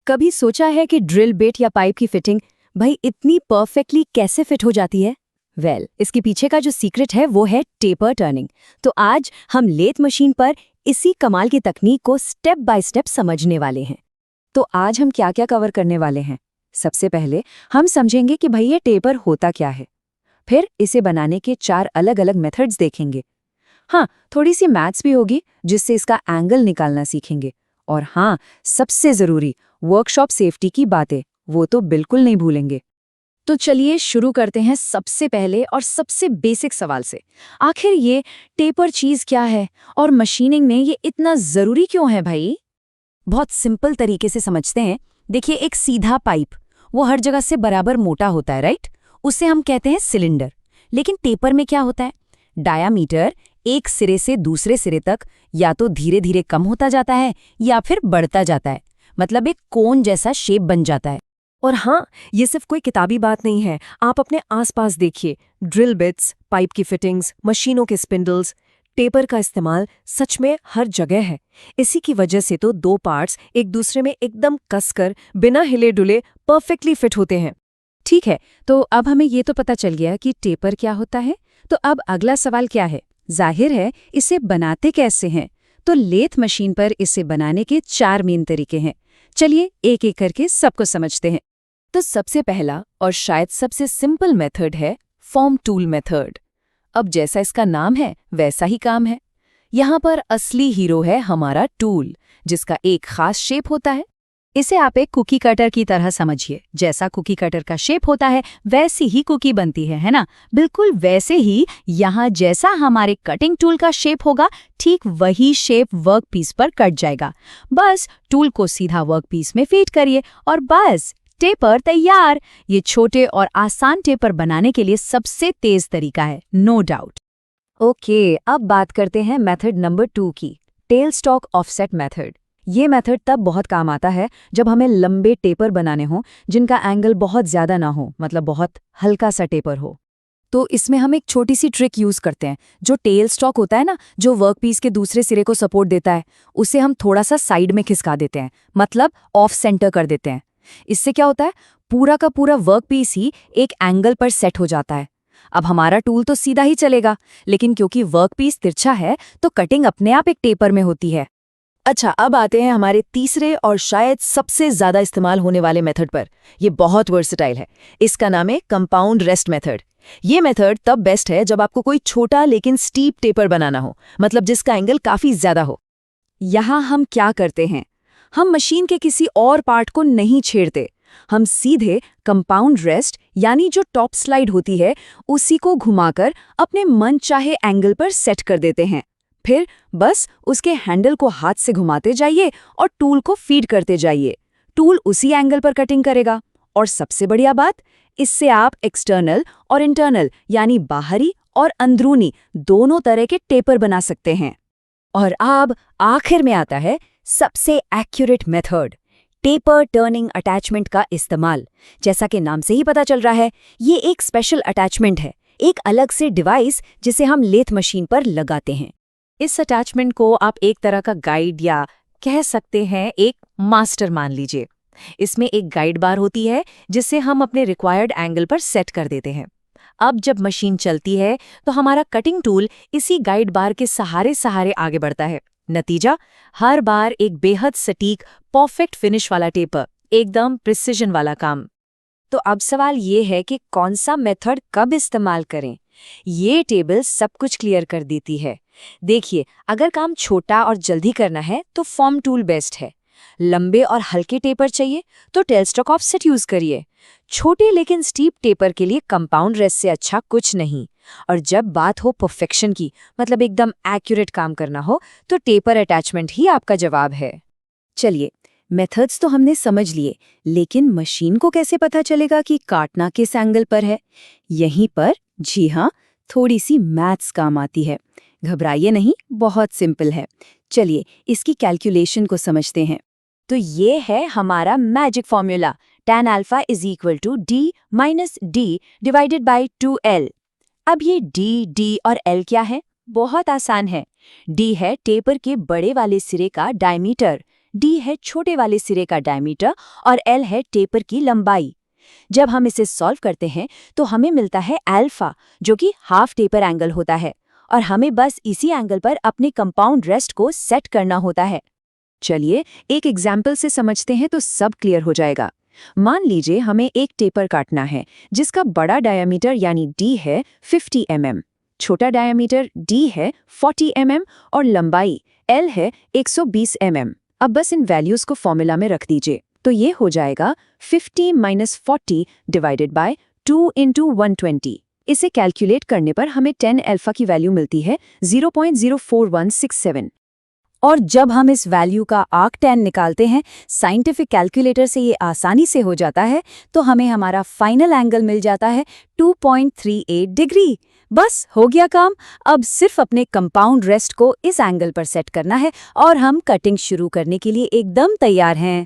कभी सोचा है कि ड्रिल बिट या पाइप की फिटिंग भाई इतनी परफेक्टली कैसे फिट हो जाती है? इसके पीछे का जो सीक्रेट है वो है टेपर टर्निंग। तो आज हम लेथ मशीन पर इसी कमाल की तकनीक को स्टेप बाय स्टेप समझने वाले हैं। तो आज हम क्या क्या कवर करने वाले हैं? सबसे पहले हम समझेंगे कि भाई ये टेपर होता क्या है। फिर इसे बनाने के 4 अलग अलग मेथड्स देखेंगे। हाँ, थोड़ी सी मैथ्स भी होगी जिससे इसका एंगल निकालना सीखेंगे। और हाँ, सबसे जरूरी वर्कशॉप सेफ्टी की बातें, वो तो बिल्कुल नहीं भूलेंगे। तो चलिए शुरू करते हैं सबसे पहले और सबसे बेसिक सवाल से। आखिर ये टेपर चीज क्या है और मशीनिंग में ये इतना जरूरी क्यों है भाई? बहुत सिंपल तरीके से समझते हैं। देखिए, एक सीधा पाइप वो हर जगह से बराबर मोटा होता है, राइट? उसे हम कहते हैं सिलेंडर। लेकिन टेपर में क्या होता है? डायामीटर एक सिरे से दूसरे सिरे तक या तो धीरे धीरे कम होता जाता है या फिर बढ़ता जाता है। मतलब एक कोन जैसा शेप बन जाता है। और हाँ, ये सिर्फ कोई किताबी बात नहीं है। आप अपने आसपास देखिए, ड्रिल बिट्स, पाइप की फिटिंग्स, मशीनों के स्पिंडल्स, टेपर का इस्तेमाल सच में हर जगह है। इसी की वजह से तो 2 पार्ट्स एक दूसरे में एकदम कसकर बिना हिले डुले परफेक्टली फिट होते हैं। ठीक है, तो अब हमें ये तो पता चल गया कि टेपर क्या होता है। तो अब अगला सवाल क्या है? जाहिर है, इसे बनाते कैसे हैं? तो लेथ मशीन पर इसे बनाने के 4 मेन तरीके हैं। चलिए एक एक करके सबको समझते हैं। तो सबसे पहला और शायद सबसे सिंपल मेथड है फॉर्म टूल मेथड। अब जैसा इसका नाम है वैसा ही काम है। यहाँ पर असली हीरो है हमारा टूल, जिसका एक खास शेप होता है। इसे आप एक कुकी कटर की तरह समझिए। जैसा कुकी कटर का शेप होता है वैसी ही कुकी बनती है ना? बिल्कुल वैसे ही यहाँ जैसा हमारे कटिंग टूल का शेप होगा, ठीक वही शेप वर्कपीस पर कट जाएगा। बस टूल को सीधा वर्कपीस में फीड करिए और बस टेपर तैयार। ये छोटे और आसान टेपर बनाने के लिए सबसे तेज तरीका है, नो डाउट। ओके, अब बात करते हैं मेथड नंबर 2 की, टेल स्टॉक ऑफसेट मेथड। ये मेथड तब बहुत काम आता है जब हमें लंबे टेपर बनाने हों जिनका एंगल बहुत ज़्यादा ना हो, मतलब बहुत हल्का सा टेपर हो। तो इसमें हम एक छोटी सी ट्रिक यूज़ करते हैं। जो टेल स्टॉक होता है ना, जो वर्कपीस के दूसरे सिरे को सपोर्ट देता है, उसे हम थोड़ा सा साइड में खिसका देते हैं, मतलब ऑफ सेंटर कर देते हैं। इससे क्या होता है, पूरा का पूरा वर्कपीस ही एक एंगल पर सेट हो जाता है। अब हमारा टूल तो सीधा ही चलेगा, लेकिन क्योंकि वर्कपीस तिरछा है तो कटिंग अपने आप एक टेपर में होती है। अच्छा, अब आते हैं हमारे तीसरे और शायद सबसे ज्यादा इस्तेमाल होने वाले मेथड पर। ये बहुत वर्सेटाइल है। इसका नाम है कंपाउंड रेस्ट मेथड। ये मेथड तब बेस्ट है जब आपको कोई छोटा लेकिन स्टीप टेपर बनाना हो, मतलब जिसका एंगल काफी ज्यादा हो। यहाँ हम क्या करते हैं? हम मशीन के किसी और पार्ट को नहीं छेड़ते। हम सीधे कंपाउंड रेस्ट यानी जो टॉप स्लाइड होती है उसी को घुमाकर अपने मन चाहे एंगल पर सेट कर देते हैं। फिर बस उसके हैंडल को हाथ से घुमाते जाइए और टूल को फीड करते जाइए। टूल उसी एंगल पर कटिंग करेगा। और सबसे बढ़िया बात, इससे आप एक्सटर्नल और इंटरनल यानी बाहरी और अंदरूनी दोनों तरह के टेपर बना सकते हैं। और अब आखिर में आता है सबसे accurate method, taper turning attachment का इस्तेमाल। जैसा कि नाम से ही पता चल रहा है, ये एक स्पेशल अटैचमेंट है, एक अलग से डिवाइस जिसे हम लेथ मशीन पर लगाते हैं। इस अटैचमेंट को आप एक तरह का गाइड या कह सकते हैं एक मास्टर मान लीजिए। इसमें एक गाइड बार होती है जिसे हम अपने रिक्वायर्ड एंगल पर सेट कर देते हैं। अब जब मशीन चलती है तो हमारा कटिंग टूल इसी गाइड बार के सहारे सहारे आगे बढ़ता है। नतीजा, हर बार एक बेहद सटीक परफेक्ट फिनिश वाला टेपर, एकदम प्रिसिजन वाला काम। तो अब सवाल ये है कि कौन सा मेथड कब इस्तेमाल करें? ये टेबल सब कुछ क्लियर कर देती है। देखिए, अगर काम छोटा और जल्दी करना है तो फॉर्म टूल बेस्ट है। लंबे और हल्के टेपर चाहिए तो टेल स्टॉक ऑफसेट यूज करिए। छोटे लेकिन स्टीप टेपर के लिए कंपाउंड रेस्ट से अच्छा कुछ नहीं। और जब बात हो परफेक्शन की, मतलब एकदम एक्यूरेट काम करना हो, तो टेपर अटैचमेंट ही आपका जवाब है। चलिए, मेथड्स तो हमने समझ लिए, लेकिन मशीन को कैसे पता चलेगा कि काटना किस एंगल पर है? यहीं पर, जी हाँ, थोड़ी सी मैथ्स काम आती है। घबराइए नहीं, बहुत सिंपल है। चलिए इसकी कैलकुलेशन को समझते हैं। तो ये है हमारा magic formula, tan alpha is equal to d minus d divided by 2l। अब ये d और l क्या है? बहुत आसान है। d है टेपर के बड़े वाले सिरे का डायमीटर, D है छोटे वाले सिरे का डायमीटर और L है टेपर की लंबाई। जब हम इसे सॉल्व करते हैं तो हमें मिलता है अल्फा, जो कि हाफ टेपर एंगल होता है, और हमें बस इसी एंगल पर अपने कंपाउंड रेस्ट को सेट करना होता है। चलिए एक एग्जाम्पल से समझते हैं तो सब क्लियर हो जाएगा। मान लीजिए हमें एक टेपर काटना है जिसका बड़ा डायमीटर यानी D है 50 mm, छोटा डायमीटर D है 40 mm और लंबाई L है 120 mm। अब बस इन वैल्यूज को फॉर्मूला में रख दीजिए, तो ये हो जाएगा 50 - 40 डिवाइडेड बाय 2 × 120। इसे कैलकुलेट करने पर हमें 10 अल्फा की वैल्यू मिलती है 0.04167। और जब हम इस वैल्यू का आर्क-10 निकालते हैं साइंटिफिक कैलकुलेटर से, ये आसानी से हो जाता है, तो हमें हमारा फाइनल एंगल मिल जाता है 2.38 डिग्री। बस हो गया काम। अब सिर्फ अपने कंपाउंड रेस्ट को इस एंगल पर सेट करना है और हम कटिंग शुरू करने के लिए एकदम तैयार हैं।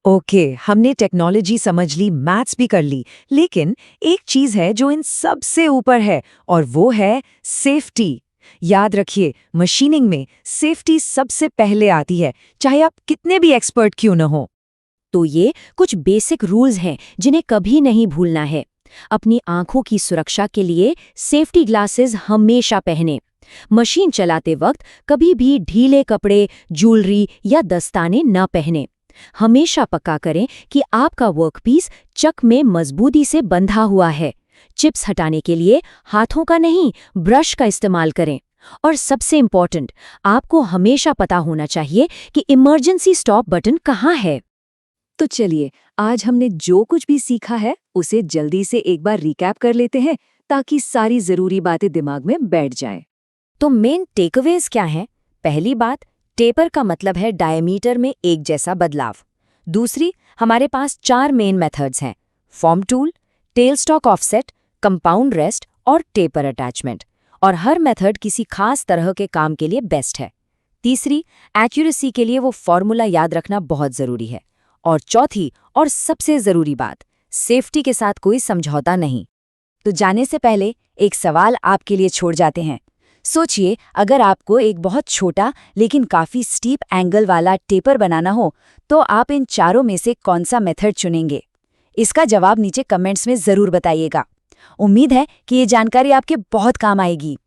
ओके, हमने टेक्नोलॉजी समझ ली, मैथ्स भी कर ली, लेकिन एक चीज है जो इन सबसे ऊपर है और वो है सेफ्टी। याद रखिए, मशीनिंग में सेफ्टी सबसे पहले आती है, चाहे आप कितने भी एक्सपर्ट क्यों न हो। तो ये कुछ बेसिक रूल्स हैं जिन्हें कभी नहीं भूलना है। अपनी आंखों की सुरक्षा के लिए सेफ्टी ग्लासेस हमेशा पहनें। मशीन चलाते वक्त कभी भी ढीले कपड़े, ज्वेलरी या दस्ताने न पहनें। हमेशा पक्का करें कि आपका वर्कपीस चक में मजबूती से बंधा हुआ है। चिप्स हटाने के लिए हाथों का नहीं, ब्रश का इस्तेमाल करें। और सबसे इम्पोर्टेंट, आपको हमेशा पता होना चाहिए कि इमरजेंसी स्टॉप बटन कहाँ है। तो चलिए, आज हमने जो कुछ भी सीखा है उसे जल्दी से एक बार रिकैप कर लेते हैं ताकि सारी जरूरी बातें दिमाग में बैठ जाएं। तो मेन टेकअवेज क्या हैं? पहली बात, टेपर का मतलब है डायमीटर में एक जैसा बदलाव। दूसरी, हमारे पास 4 मेन मेथड्स हैं: form tool, tell stock offset, compound rest और टेपर अटैचमेंट, और हर मेथड किसी खास तरह के काम के लिए बेस्ट है। तीसरी, एक्यूरेसी के लिए वो फॉर्मूला याद रखना बहुत ज़रूरी है। और चौथी और सबसे ज़रूरी बात, सेफ्टी के साथ कोई समझौता नहीं। तो जाने से पहले एक सवाल आपके लिए छोड़ जाते हैं। सोचिए, अगर आपको एक बहुत छोटा लेकिन काफ़ी स्टीप एंगल वाला टेपर बनाना हो तो आप इन चारों में से कौन सा मेथड चुनेंगे? इसका जवाब नीचे कमेंट्स में ज़रूर बताइएगा। उम्मीद है कि ये जानकारी आपके बहुत काम आएगी।